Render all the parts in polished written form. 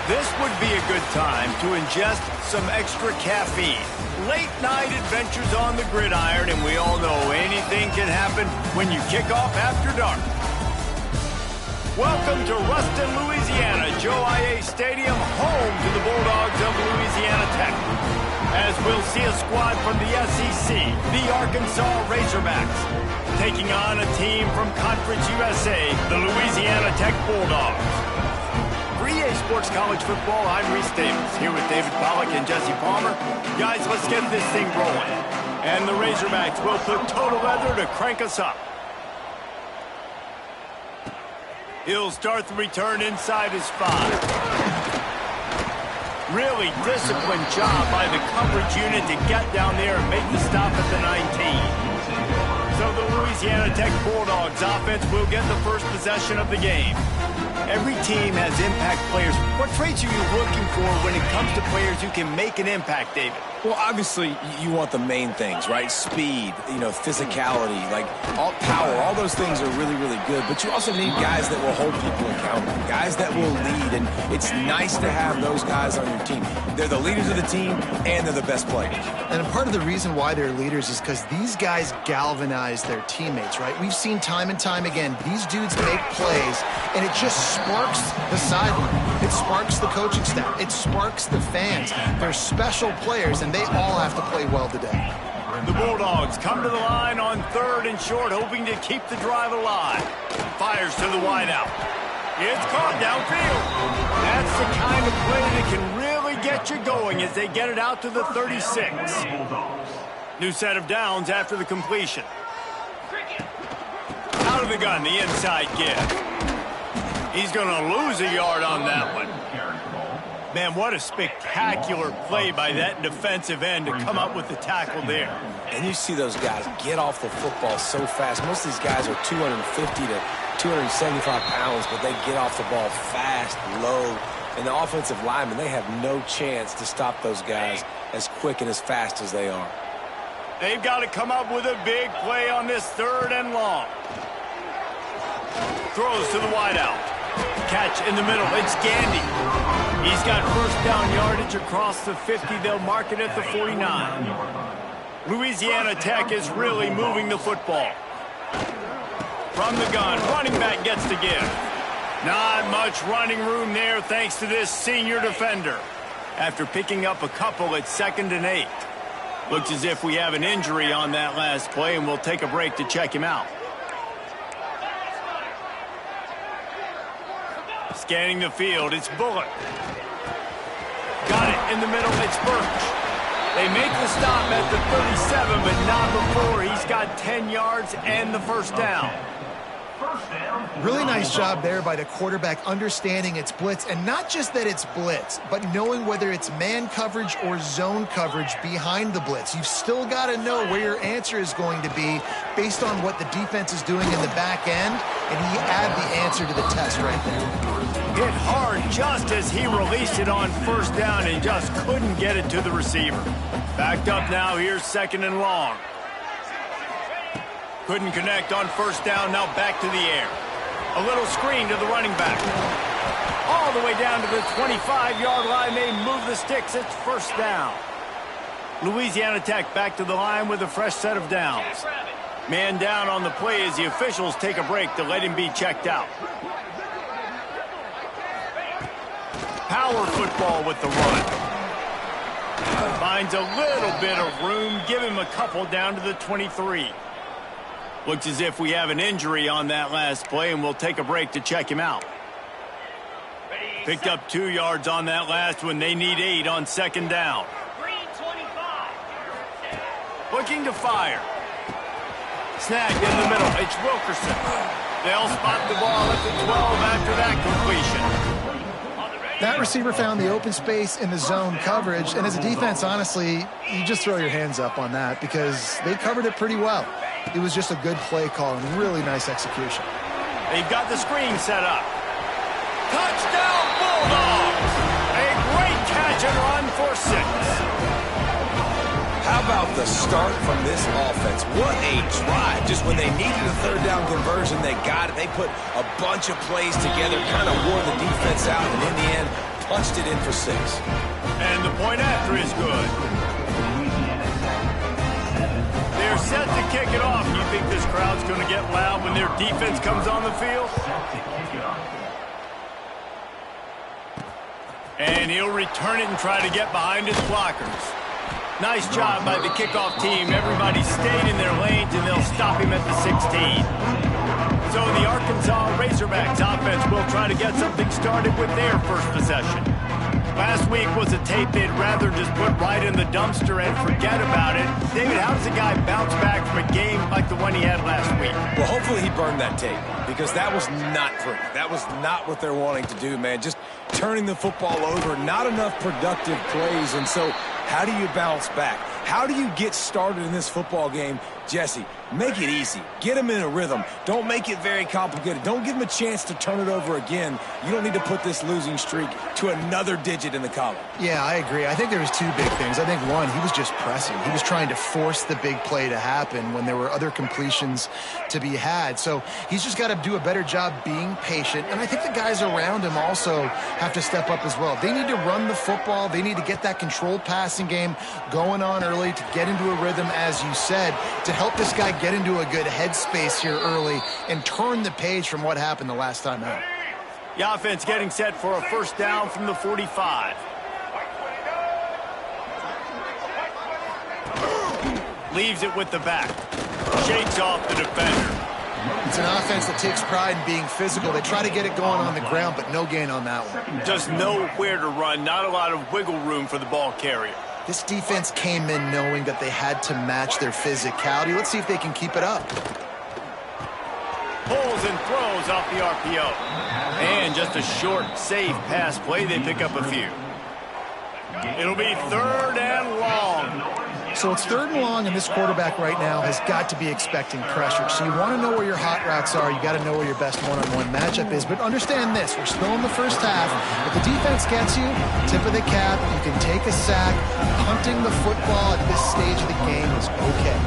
This would be a good time to ingest some extra caffeine. Late night adventures on the gridiron, and we all know anything can happen when you kick off after dark. Welcome to Ruston, Louisiana, Joe I.A. Stadium, home to the Bulldogs of Louisiana Tech. As we'll see a squad from the SEC, the Arkansas Razorbacks, taking on a team from Conference USA, the Louisiana Tech Bulldogs. For EA Sports College Football, I'm Reese Davis, here with David Pollack and Jesse Palmer. Guys, let's get this thing rolling. And the Razorbacks will put total leather to crank us up. He'll start the return inside his 5. Really disciplined job by the coverage unit to get down there and make the stop at the 19. So the Louisiana Tech Bulldogs offense will get the first possession of the game. Every team has impact players. What traits are you looking for when it comes to players who can make an impact, David? Well, obviously, you want the main things, right? Speed, physicality, like all power, all those things are really, really good. But you also need guys that will hold people accountable, guys that will lead. And it's nice to have those guys on your team. They're the leaders of the team, and they're the best players. And part of the reason why they're leaders is because these guys galvanize their teammates, right? We've seen time and time again, these dudes make plays, and it just sparks the sideline. It sparks the coaching staff. It sparks the fans. They're special players, and they all have to play well today. The Bulldogs come to the line on 3rd and short, hoping to keep the drive alive. Fires to the wideout. It's caught downfield. That's the kind of play that can really get you going as they get it out to the 36. New set of downs after the completion. Out of the gun, the inside give. He's going to lose a yard on that one. Man, what a spectacular play by that defensive end to come up with the tackle there. And you see those guys get off the football so fast. Most of these guys are 250 to 275 pounds, but they get off the ball fast, low. And the offensive linemen, they have no chance to stop those guys as quick and as fast as they are. They've got to come up with a big play on this 3rd and long. Throws to the wideout. Catch in the middle. It's Gandy. He's got first down yardage across the 50. They'll mark it at the 49. Louisiana Tech is really moving the football. From the gun, running back gets to give. Not much running room there thanks to this senior defender. After picking up a couple at 2nd and 8. Looks as if we have an injury on that last play, and we'll take a break to check him out. Scanning the field, it's Bullock. Got it in the middle, it's Birch. They make the stop at the 37, but not before. He's got 10 yards and the first down. Really nice job there by the quarterback understanding it's blitz, and not just that it's blitz, but knowing whether it's man coverage or zone coverage behind the blitz. You've still got to know where your answer is going to be based on what the defense is doing in the back end, and he add the answer to the test right there. Hit hard just as he released it on first down and just couldn't get it to the receiver. Backed up now, here's 2nd and long. Couldn't connect on first down, now back to the air. A little screen to the running back. All the way down to the 25-yard line, they move the sticks, it's first down. Louisiana Tech back to the line with a fresh set of downs. Man down on the play as the officials take a break to let him be checked out. Power football with the run. Finds a little bit of room, give him a couple down to the 23. Looks as if we have an injury on that last play, and we'll take a break to check him out. Picked up 2 yards on that last one. They need 8 on 2nd down. Looking to fire. Snagged in the middle. It's Wilkerson. They'll spot the ball at the 12 after that completion. That receiver found the open space in the zone coverage, and as a defense, honestly, you just throw your hands up on that because they covered it pretty well. It was just a good play call and really nice execution. They've got the screen set up. Touchdown Bulldogs! A great catch and run for 6. How about the start from this offense? What a drive. Just when they needed a 3rd down conversion, they got it. They put a bunch of plays together, kind of wore the defense out, and in the end, punched it in for 6. And the point after is good. They're set to kick it off. Do you think this crowd's going to get loud when their defense comes on the field? And he'll return it and try to get behind his blockers. Nice job by the kickoff team. Everybody stayed in their lanes, and they'll stop him at the 16. So the Arkansas Razorbacks offense will try to get something started with their first possession. Last week was a tape they'd rather just put right in the dumpster and forget about it. David, how does a guy bounce back from a game like the one he had last week? Well, hopefully he burned that tape, because that was not pretty. That was not what they're wanting to do, man. Just turning the football over, not enough productive plays. And so how do you bounce back? How do you get started in this football game? Jesse, make it easy. Get them in a rhythm. Don't make it very complicated. Don't give them a chance to turn it over again. You don't need to put this losing streak to another digit in the column. Yeah, I agree. I think there was 2 big things. I think, one, he was just pressing. He was trying to force the big play to happen when there were other completions to be had. So he's just got to do a better job being patient. And I think the guys around him also have to step up as well. They need to run the football. They need to get that controlled passing game going on early to get into a rhythm, as you said, to help this guy get into a good headspace here early and turn the page from what happened the last time out. The offense getting set for a first down from the 45. Leaves it with the back. Shakes off the defender. It's an offense that takes pride in being physical. They try to get it going on the ground, but no gain on that one. Just know where to run. Not a lot of wiggle room for the ball carrier. This defense came in knowing that they had to match their physicality. Let's see if they can keep it up. Pulls and throws off the RPO. And just a short, safe pass play. They pick up a few. It'll be 3rd and long. So it's 3rd and long, and this quarterback right now has got to be expecting pressure. So you want to know where your hot routes are. You got to know where your best one-on-one matchup is. But understand this, we're still in the first half. If the defense gets you, tip of the cap, you can take a sack. Punting the football at this stage of the game is okay.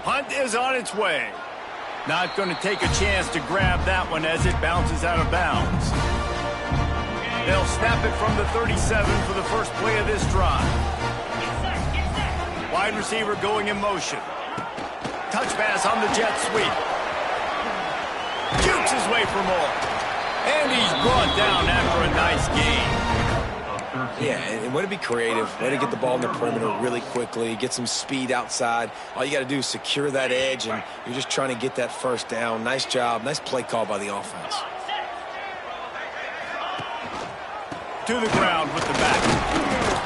Punt is on its way. Not going to take a chance to grab that one as it bounces out of bounds. They'll snap it from the 37 for the first play of this drive. Wide receiver going in motion. Touch pass on the jet sweep. Jukes his way for more. And he's brought down after a nice gain. Yeah, and way to be creative, way to get the ball in the perimeter really quickly, get some speed outside. All you got to do is secure that edge, and you're just trying to get that first down. Nice job, nice play call by the offense. To the ground with the back.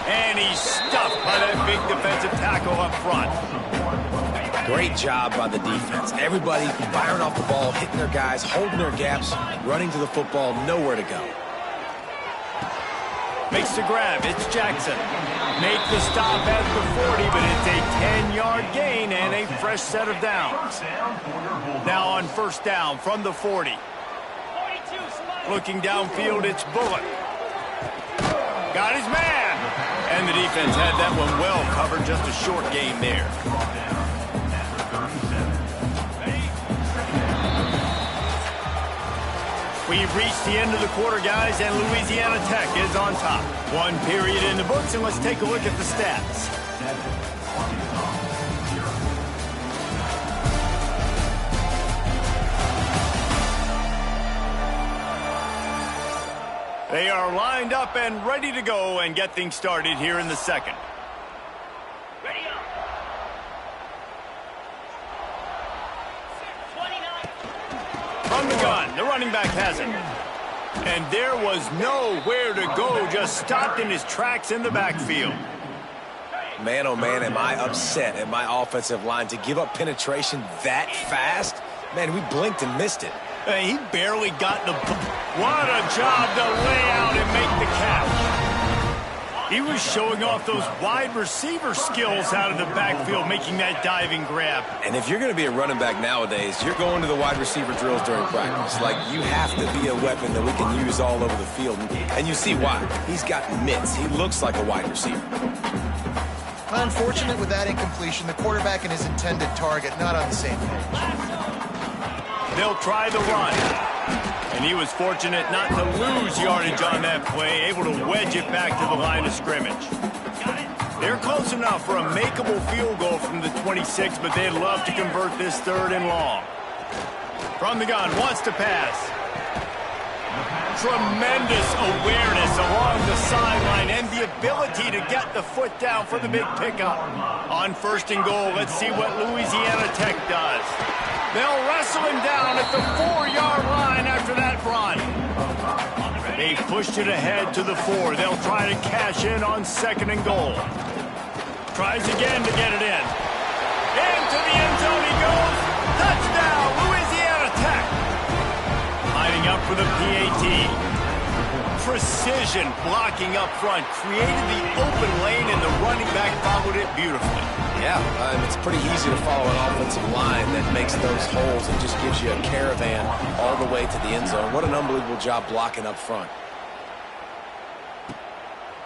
And he's stuffed by that big defensive tackle up front. Great job by the defense. Everybody firing off the ball, hitting their guys, holding their gaps, running to the football, nowhere to go. Makes the grab. It's Jackson. Make the stop at the 40, but it's a 10-yard gain and a fresh set of downs. Now on first down from the 40. Looking downfield, it's Bullock. Got his man. And the defense had that one well covered. Just a short gain there. We've reached the end of the quarter, guys, and Louisiana Tech is on top. 1 period in the books, and let's take a look at the stats. They are lined up and ready to go and get things started here in the second. From the gun, the running back has it. And there was nowhere to go, just stopped in his tracks in the backfield. Man, oh man, am I upset at my offensive line to give up penetration that fast? Man, we blinked and missed it. He barely got the... What a job to lay out and make the catch. He was showing off those wide receiver skills out of the backfield, making that diving grab. And if you're going to be a running back nowadays, you're going to the wide receiver drills during practice. Like, you have to be a weapon that we can use all over the field. And you see why. He's got mitts. He looks like a wide receiver. Unfortunate with that incompletion. The quarterback and his intended target not on the same page. They'll try the run. And he was fortunate not to lose yardage on that play, able to wedge it back to the line of scrimmage. They're close enough for a makeable field goal from the 26, but they'd love to convert this 3rd and long. From the gun, wants to pass. Tremendous awareness along the sideline and the ability to get the foot down for the big pickup. On 1st and goal, let's see what Louisiana Tech does. They'll wrestle him down at the 4-yard line after that run. They pushed it ahead to the 4. They'll try to cash in on 2nd and goal. Tries again to get it in. Into the end zone he goes. Touchdown, Louisiana Tech. Lining up for the PAT. Precision blocking up front. Created the open lane and the running back followed it beautifully. Yeah, it's pretty easy to follow an offensive line that makes those holes and just gives you a caravan all the way to the end zone. What an unbelievable job blocking up front.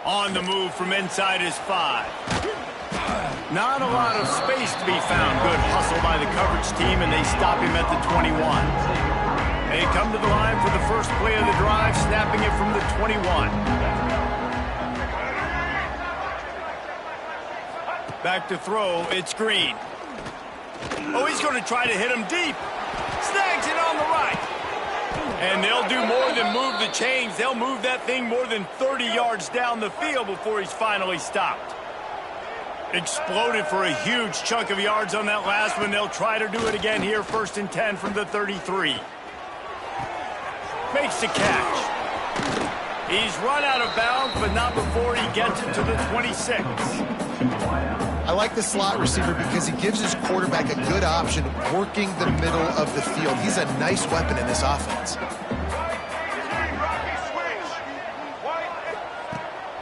On the move from inside his 5. Not a lot of space to be found. Good hustle by the coverage team, and they stop him at the 21. They come to the line for the first play of the drive, snapping it from the 21. Back to throw, it's Green. Oh, he's going to try to hit him deep. Snags it on the right. And they'll do more than move the chains. They'll move that thing more than 30 yards down the field before he's finally stopped. Exploded for a huge chunk of yards on that last one. They'll try to do it again here, 1st and 10 from the 33. Makes the catch. He's run out of bounds, but not before he gets it to the 26. I like the slot receiver because he gives his quarterback a good option working the middle of the field. He's a nice weapon in this offense.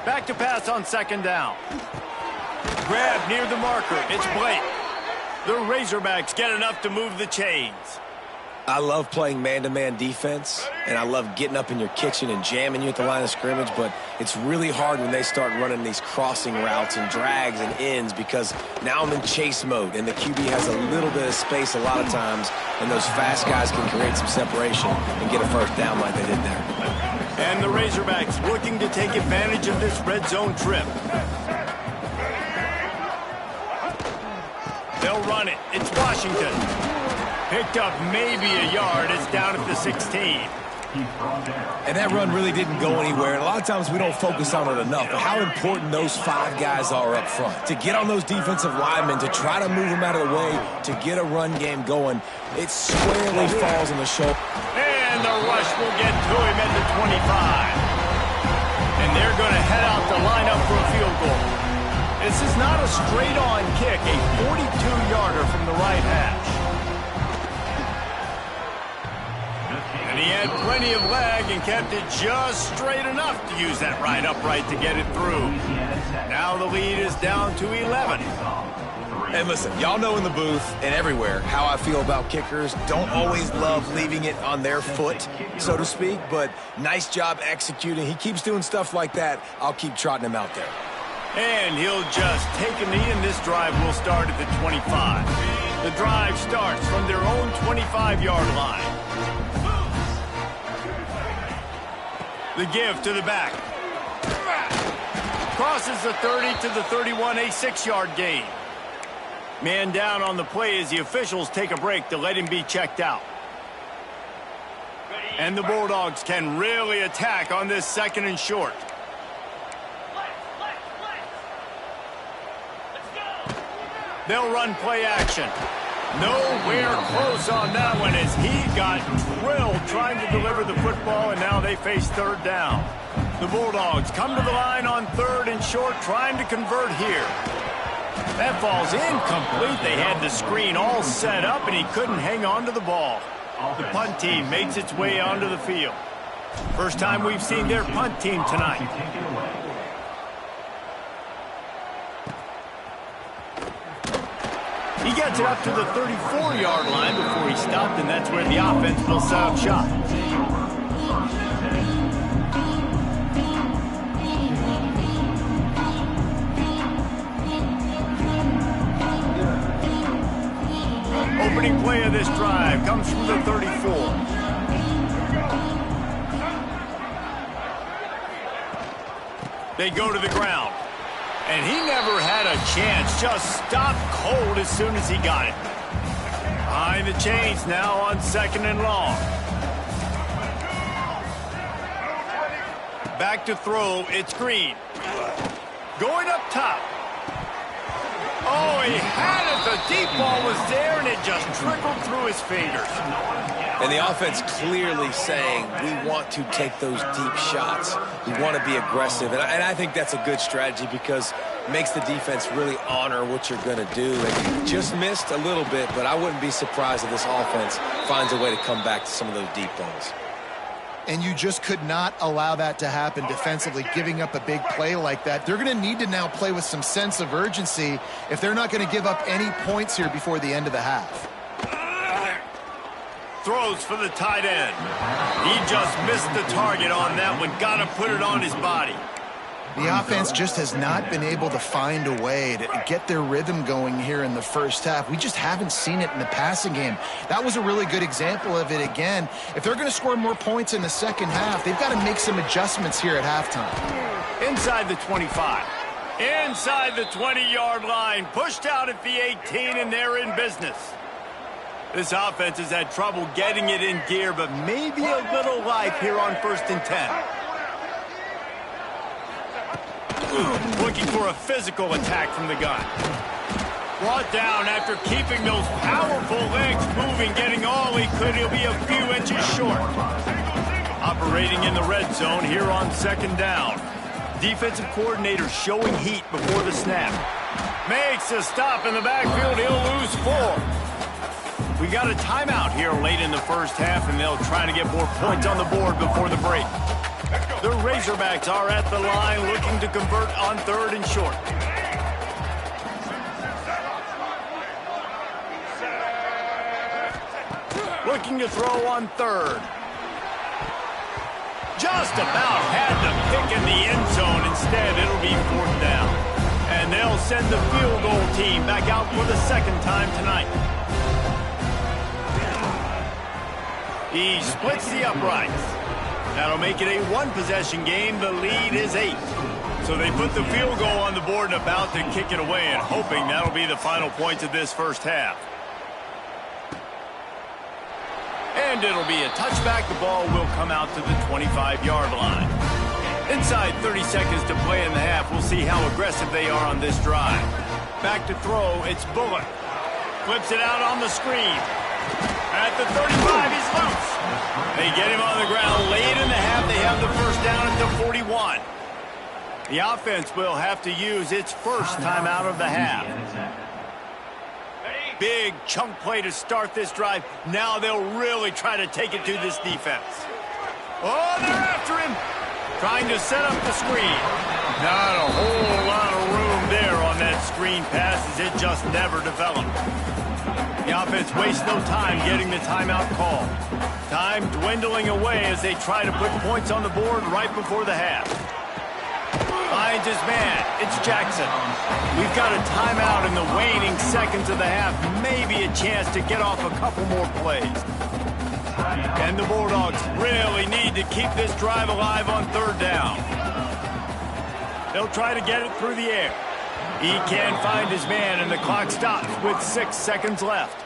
Back to pass on 2nd down. Grab near the marker. It's Blake. The Razorbacks get enough to move the chains. I love playing man-to-man defense, and I love getting up in your kitchen and jamming you at the line of scrimmage, but it's really hard when they start running these crossing routes and drags and ends because now I'm in chase mode, and the QB has a little bit of space a lot of times, and those fast guys can create some separation and get a 1st down like they did there. And the Razorbacks looking to take advantage of this red zone trip. They'll run it. It's Washington. Picked up maybe a yard. It's down at the 16. And that run really didn't go anywhere. And a lot of times we don't focus on it enough. But how important those 5 guys are up front. To get on those defensive linemen, to try to move them out of the way, to get a run game going, it squarely falls on the shoulder. And the rush will get to him at the 25. And they're going to head out to line up for a field goal. This is not a straight-on kick, a 42-yarder from the right hash. And he had plenty of leg and kept it just straight enough to use that right upright to get it through. Now the lead is down to 11. And listen, y'all know in the booth and everywhere how I feel about kickers. Don't always love leaving it on their foot, so to speak, but nice job executing. He keeps doing stuff like that. I'll keep trotting him out there. And he'll just take a knee, and this drive will start at the 25. The drive starts from their own 25-yard line. The give to the back. Crosses the 30 to the 31, a 6-yard gain. Man down on the play as the officials take a break to let him be checked out. And the Bulldogs can really attack on this 2nd and short. They'll run play action. Nowhere close on that one as he got drilled trying to deliver the football, and now they face 3rd down. The Bulldogs come to the line on 3rd and short, trying to convert here. That falls incomplete. They had the screen all set up, and he couldn't hang on to the ball. The punt team makes its way onto the field. First time we've seen their punt team tonight. He gets it up to the 34-yard line before he stopped, and that's where the offense will set up shop. Opening play of this drive comes from the 34. They go to the ground. And he never had a chance. Just stopped cold as soon as he got it. Behind the chains now on 2nd and long. Back to throw. It's Green. Going up top. Oh, he had it. The deep ball was there, and it just trickled through his fingers. And the offense clearly saying, we want to take those deep shots. We want to be aggressive. And I think that's a good strategy because it makes the defense really honor what you're going to do. And just missed a little bit, but I wouldn't be surprised if this offense finds a way to come back to some of those deep balls. And you just could not allow that to happen defensively, giving up a big play like that. They're going to need to now play with some sense of urgency if they're not going to give up any points here before the end of the half. Throws for the tight end. He just missed the target on that one. Got to put it on his body. The offense just has not been able to find a way to get their rhythm going here in the first half. We just haven't seen it in the passing game. That was a really good example of it again. If they're going to score more points in the second half, they've got to make some adjustments here at halftime. Inside the 25. Inside the 20-yard line. Pushed out at the 18, and they're in business. This offense has had trouble getting it in gear, but maybe a little life here on 1st and 10. Looking for a physical attack from the gun. Brought down after keeping those powerful legs moving, getting all he could. He'll be a few inches short. Operating in the red zone here on 2nd down. Defensive coordinator showing heat before the snap. Makes a stop in the backfield. He'll lose 4. We got a timeout here late in the first half, and they'll try to get more points on the board before the break. The Razorbacks are at the line looking to convert on 3rd and short. Looking to throw on 3rd. Just about had the pick in the end zone. Instead, it'll be 4th down. And they'll send the field goal team back out for the 2nd time tonight. He splits the uprights. That'll make it a 1-possession game. The lead is 8. So they put the field goal on the board and about to kick it away, and hoping that'll be the final points of this first half. And it'll be a touchback. The ball will come out to the 25-yard line. Inside 30 seconds to play in the half. We'll see how aggressive they are on this drive. Back to throw. It's Bullock. Flips it out on the screen. At the 35, he's loose. They get him on the ground late in the half. They have the first down at the 41. The offense will have to use its first timeout of the half. Big chunk play to start this drive. Now they'll really try to take it to this defense. Oh, they're after him. Trying to set up the screen. Not a whole lot of room there on that screen pass as it just never developed. The offense wastes no time getting the timeout call. Time dwindling away as they try to put points on the board right before the half. Finds his man. It's Jackson. We've got a timeout in the waning seconds of the half. Maybe a chance to get off a couple more plays. And the Bulldogs really need to keep this drive alive on 3rd down. They'll try to get it through the air. He can't find his man, and the clock stops with 6 seconds left.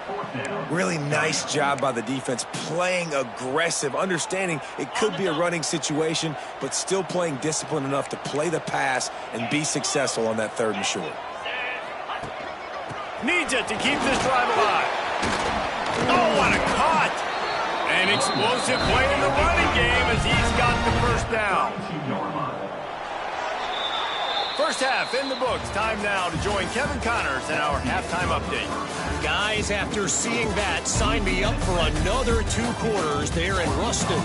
Really nice job by the defense, playing aggressive, understanding it could be a running situation, but still playing disciplined enough to play the pass and be successful on that 3rd and short. Needs it to keep this drive alive. Oh, what a cut! An explosive play in the running game as he's got the first down. First half in the books. Time now to join Kevin Connors in our halftime update. Guys, after seeing that, sign me up for another 2 quarters there in Ruston.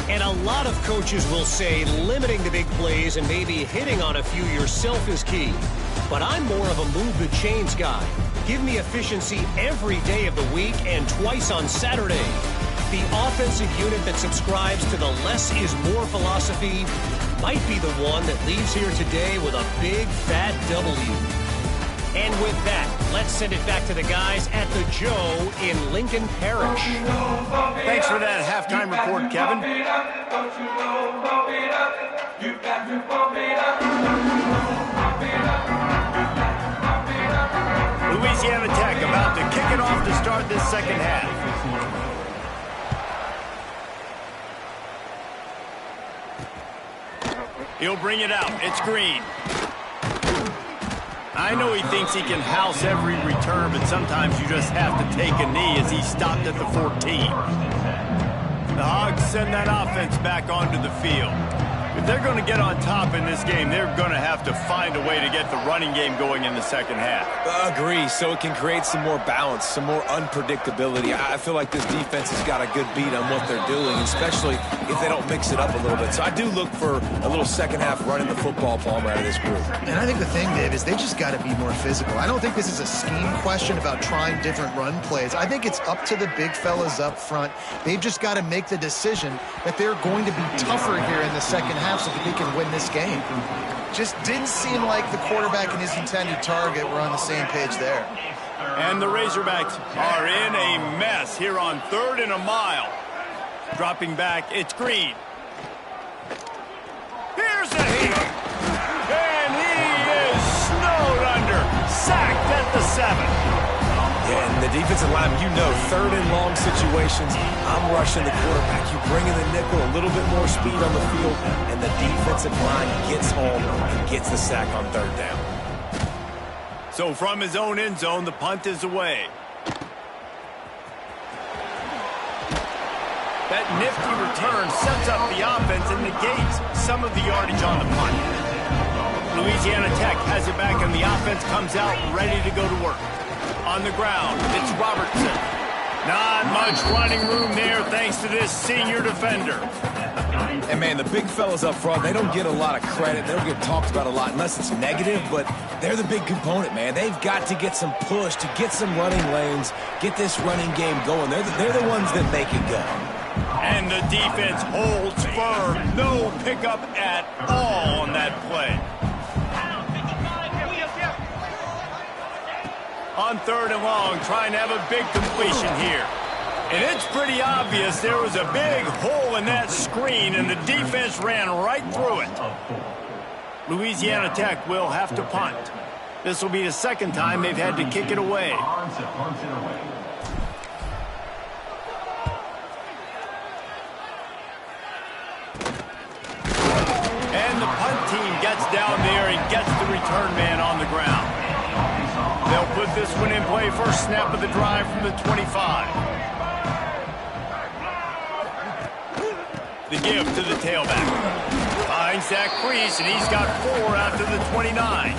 And a lot of coaches will say limiting the big plays and maybe hitting on a few yourself is key. But I'm more of a move the chains guy. Give me efficiency every day of the week and twice on Saturday. The offensive unit that subscribes to the less is more philosophy might be the one that leaves here today with a big fat W. And with that, Let's send it back to the guys at the Joe in Lincoln Parish. Thanks for that halftime report, Kevin. Louisiana Tech about to kick it off to start this second half. He'll bring it out. It's Green. I know he thinks he can house every return, but sometimes you just have to take a knee as he stopped at the 14. The Hogs send that offense back onto the field. If they're going to get on top in this game, they're going to have to find a way to get the running game going in the second half. Agree, so it can create some more balance, some more unpredictability. I feel like this defense has got a good beat on what they're doing, especially if they don't mix it up a little bit. So I do look for a little second half running the football, Palmer, out of this group. And I think the thing, Dave, is they just got to be more physical. I don't think this is a scheme question about trying different run plays. I think it's up to the big fellas up front. They've just got to make the decision that they're going to be tougher here in the second half so that they can win this game. Just didn't seem like the quarterback and his intended target were on the same page there. And the Razorbacks are in a mess here on 3rd and a mile. Dropping back, it's Green. Here's the heat. And he is snowed under. Sacked at the 7. Yeah, and the defensive line, you know, 3rd and long situations, I'm rushing the quarterback. You bring in the nickel, a little bit more speed on the field, and the defensive line gets home and gets the sack on 3rd down. So from his own end zone, the punt is away. That nifty return sets up the offense and negates some of the yardage on the punt. Louisiana Tech has it back, and the offense comes out ready to go to work. On the ground, it's Robertson. Not much running room there thanks to this senior defender. And, man, the big fellas up front, they don't get a lot of credit. They don't get talked about a lot unless it's negative, but they're the big component, man. They've got to get some push, to get some running lanes, get this running game going. They're the ones that make it go. And the defense holds firm. No pickup at all on that play. On 3rd and long, trying to have a big completion here. And it's pretty obvious there was a big hole in that screen, and the defense ran right through it. Louisiana Tech will have to punt. This will be the second time they've had to kick it away. And the punt team gets down there and gets the return man on the ground. They'll put this one in play. First snap of the drive from the 25. The give to the tailback. Finds that crease, and he's got 4 after the 29.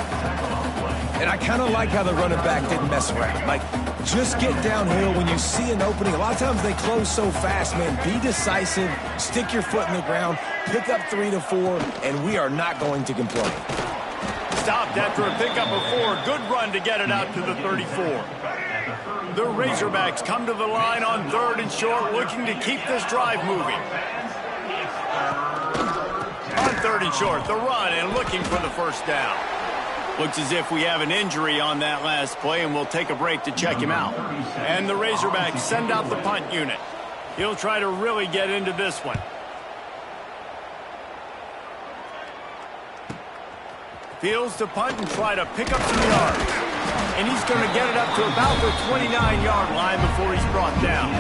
And I kind of like how the running back didn't mess around. Like, just get downhill when you see an opening. A lot of times they close so fast, man. Be decisive, stick your foot in the ground, pick up 3 to 4, and we are not going to complain. Stopped after a pickup of 4. Good run to get it out to the 34. The Razorbacks come to the line on 3rd and short, looking to keep this drive moving. On 3rd and short, the run and looking for the first down. Looks as if we have an injury on that last play, and we'll take a break to check him out. And the Razorbacks send out the punt unit. He'll try to really get into this one. Fields to punt and try to pick up some yards. And he's going to get it up to about the 29-yard line before he's brought down.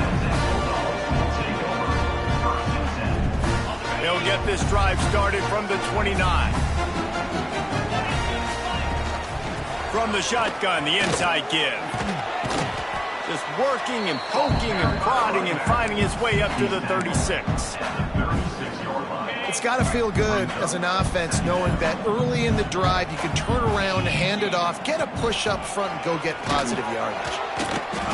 He'll get this drive started from the 29. From the shotgun, the inside give. Just working and poking and prodding and finding his way up to the 36. It's got to feel good as an offense knowing that early in the drive you can turn around, hand it off, get a push up front, and go get positive yardage.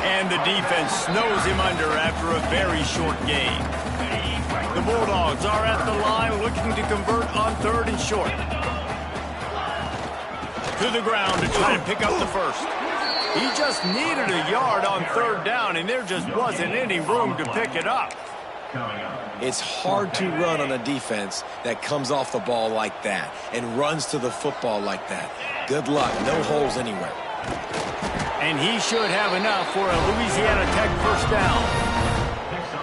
And the defense snows him under after a very short game. The Bulldogs are at the line looking to convert on 3rd and short. To the ground to try to pick up the first. He just needed a yard on 3rd down, and there just wasn't any room to pick it up. It's hard to run on a defense that comes off the ball like that and runs to the football like that. Good luck. No holes anywhere. And he should have enough for a Louisiana Tech first down.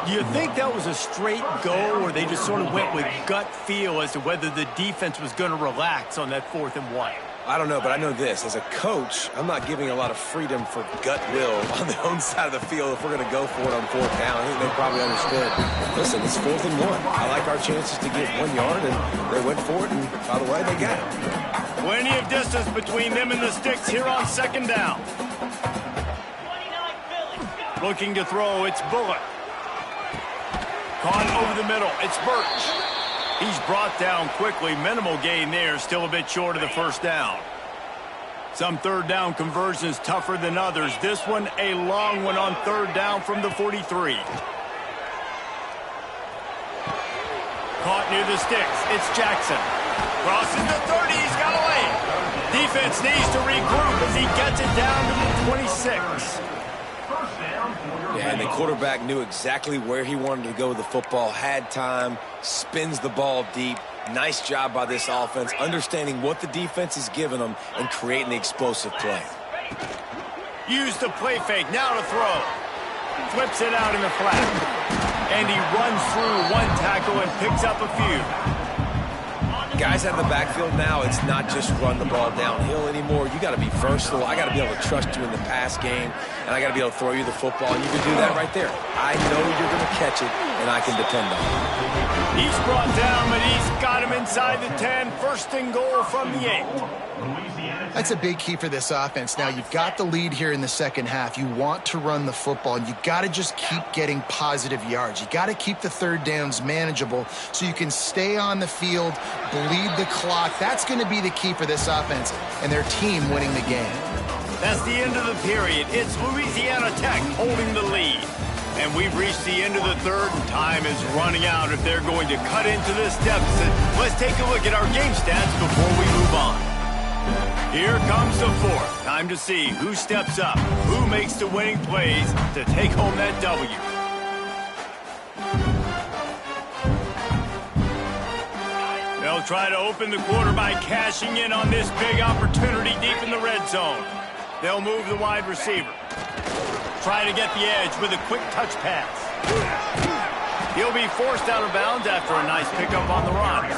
Do you think that was a straight go, or they just sort of went with gut feel as to whether the defense was going to relax on that 4th and 1? I don't know, but I know this. As a coach, I'm not giving a lot of freedom for gut will on their own side of the field if we're going to go for it on 4th down. I think they probably understood. Listen, it's 4th and 1. I like our chances to get 1 yard, and they went for it, and by the way, they got it. Plenty of distance between them and the sticks here on 2nd down. Looking to throw, it's Bullock. Caught over the middle, it's Birch. He's brought down quickly. Minimal gain there, still a bit short of the first down. Some 3rd down conversions tougher than others. This one, a long one on 3rd down from the 43. Caught near the sticks, it's Jackson. Crosses the 30, he's got a lane. Defense needs to regroup as he gets it down to the 26. Yeah, and the quarterback knew exactly where he wanted to go with the football, had time, spins the ball deep. Nice job by this offense, understanding what the defense is giving them and creating the explosive play. Use the play fake, now to throw. Flips it out in the flat. And he runs through 1 tackle and picks up a few. Guys out of the backfield now, it's not just run the ball downhill anymore. You got to be versatile. I got to be able to trust you in the pass game, and I got to be able to throw you the football, and you can do that right there. I know you're going to catch it, and I can depend on it. He's brought down, but he's got him inside the 10. 1st and goal from the 8. That's a big key for this offense. Now, you've got the lead here in the 2nd half. You want to run the football, and you got to just keep getting positive yards. You got to keep the 3rd downs manageable so you can stay on the field, bleed the clock. That's going to be the key for this offense and their team winning the game. That's the end of the period. It's Louisiana Tech holding the lead. And we've reached the end of the 3rd, and time is running out if they're going to cut into this deficit. Let's take a look at our game stats before we move on. Here comes the 4th. Time to see who steps up, who makes the winning plays to take home that W. They'll try to open the quarter by cashing in on this big opportunity deep in the red zone. They'll move the wide receiver. Try to get the edge with a quick touch pass. He'll be forced out of bounds after a nice pickup on the run.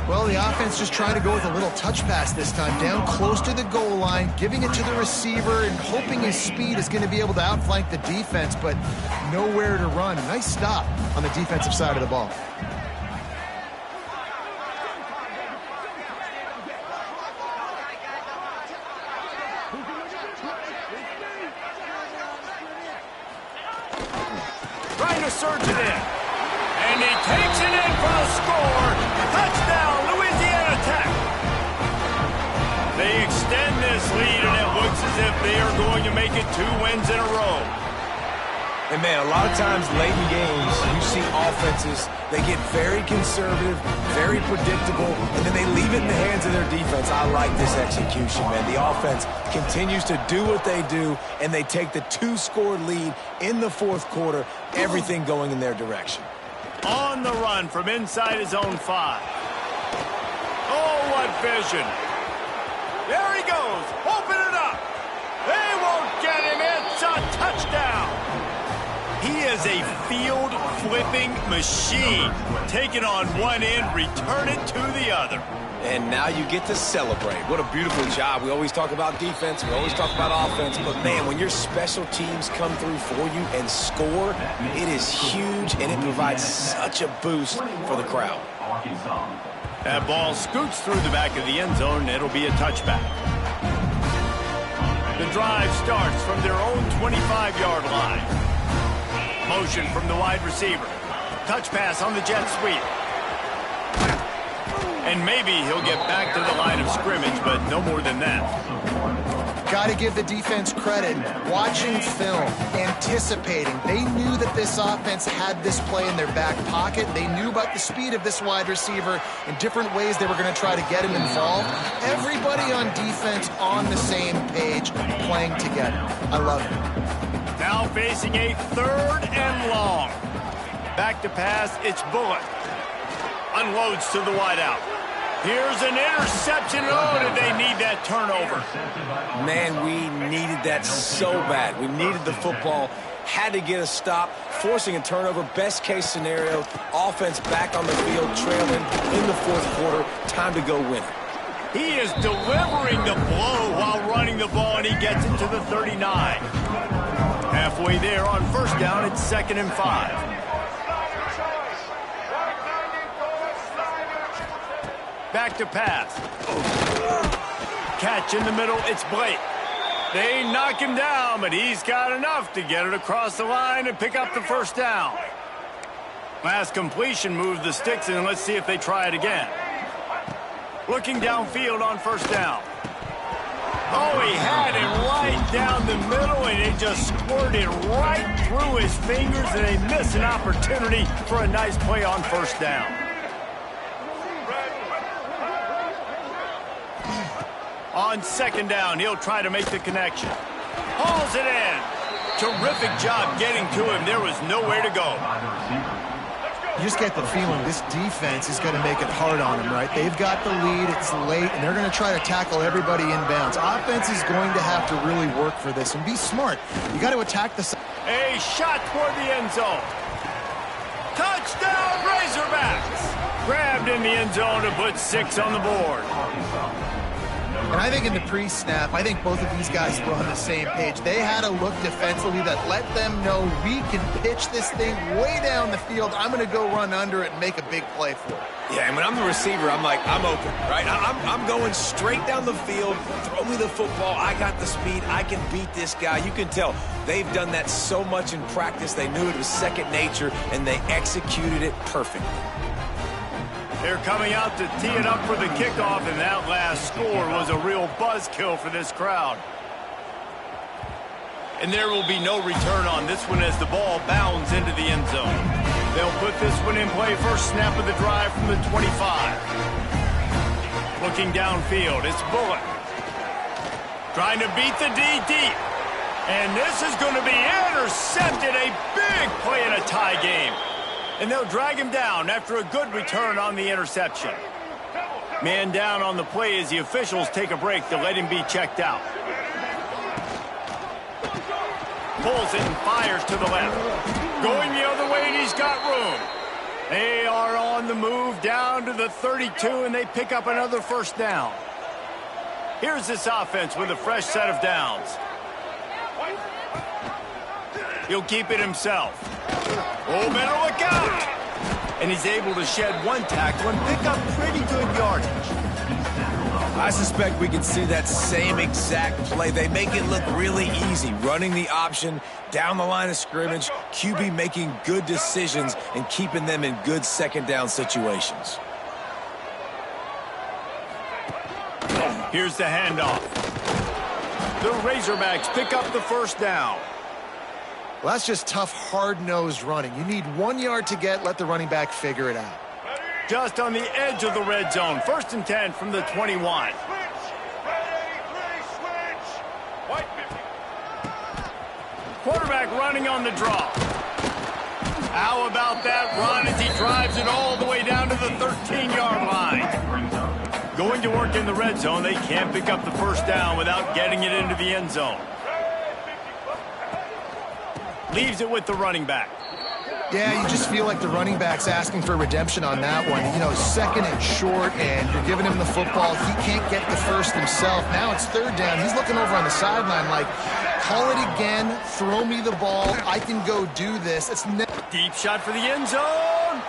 Well, the offense just trying to go with a little touch pass this time, down close to the goal line, giving it to the receiver and hoping his speed is going to be able to outflank the defense, but nowhere to run. Nice stop on the defensive side of the ball. Trying to surge it in. And he takes it in for the score. Touchdown, Louisiana Tech. They extend this lead, and it looks as if they are going to make it 2 wins in a row. And, man, a lot of times late in games, you see offenses, they get very conservative, very predictable, and then they leave it in the hands of their defense. I like this execution, man. The offense continues to do what they do, and they take the 2-score lead in the 4th quarter, everything going in their direction. On the run from inside his own 5. Oh, what vision. There he goes. Open it up. They won't get him. It's a touchdown. He is a field-flipping machine. Take it on one end, return it to the other. And now you get to celebrate. What a beautiful job. We always talk about defense. We always talk about offense. But, man, when your special teams come through for you and score, it is huge, and it provides such a boost for the crowd. That ball scoots through the back of the end zone, and it'll be a touchback. The drive starts from their own 25-yard line. Motion from the wide receiver. Touch pass on the jet sweep. And maybe he'll get back to the line of scrimmage, but no more than that. Got to give the defense credit. Watching film, anticipating. They knew that this offense had this play in their back pocket. They knew about the speed of this wide receiver and different ways they were going to try to get him involved. Everybody on defense on the same page, playing together. I love it. Now facing a 3rd and long. Back to pass, it's Bullock. Unloads to the wideout. Here's an interception. Oh, did they need that turnover? Man, we needed that so bad. We needed the football, had to get a stop, forcing a turnover. Best case scenario, offense back on the field, trailing in the fourth quarter. Time to go win it. He is delivering the blow while running the ball, and he gets it to the 39. Halfway there on first down, it's 2nd and 5. Back to pass. Catch in the middle, it's Blake. They knock him down, but he's got enough to get it across the line and pick up the first down. Last completion moves the sticks, and let's see if they try it again. Looking downfield on first down. Oh, he had it right down the middle, and it just squirted right through his fingers, and they miss an opportunity for a nice play on first down. On 2nd down, he'll try to make the connection. Hauls it in. Terrific job getting to him. There was nowhere to go. You just get the feeling this defense is going to make it hard on them, right? They've got the lead, it's late, and they're going to try to tackle everybody inbounds. Offense is going to have to really work for this and be smart. You got to attack the... A shot toward the end zone. Touchdown, Razorbacks! Grabbed in the end zone to put 6 on the board. And I think in the pre-snap, I think both of these guys were on the same page. They had a look defensively that let them know we can pitch this thing way down the field. I'm going to go run under it and make a big play for it. Yeah, and when I'm the receiver, I'm like, I'm open, right? I'm going straight down the field. Throw me the football. I got the speed. I can beat this guy. You can tell they've done that so much in practice. They knew it was second nature, and they executed it perfectly. They're coming out to tee it up for the kickoff, and that last score was a real buzzkill for this crowd. And there will be no return on this one as the ball bounds into the end zone. They'll put this one in play, first snap of the drive from the 25. Looking downfield, it's Bullock. Trying to beat the D deep. And this is going to be intercepted, a big play in a tie game. And they'll drag him down after a good return on the interception. Man down on the play as the officials take a break to let him be checked out. Pulls it and fires to the left. Going the other way, and he's got room. They are on the move down to the 32, and they pick up another first down. Here's this offense with a fresh set of downs. He'll keep it himself. Oh, better look out! And he's able to shed one tackle and pick up pretty good yardage. I suspect we can see that same exact play. They make it look really easy, running the option down the line of scrimmage, QB making good decisions and keeping them in good second down situations. Here's the handoff. The Razorbacks pick up the first down. Well, that's just tough, hard-nosed running. You need 1 yard to get, let the running back figure it out. Just on the edge of the red zone. 1st and 10 from the 21. Quarterback running on the draw. How about that run as he drives it all the way down to the 13-yard line? Going to work in the red zone, they can't pick up the first down without getting it into the end zone. Leaves it with the running back. Yeah, you just feel like the running back's asking for redemption on that one. You know, 2nd and short, and you're giving him the football. He can't get the first himself. Now it's 3rd down. He's looking over on the sideline like, call it again, throw me the ball, I can go do this. It's deep shot for the end zone.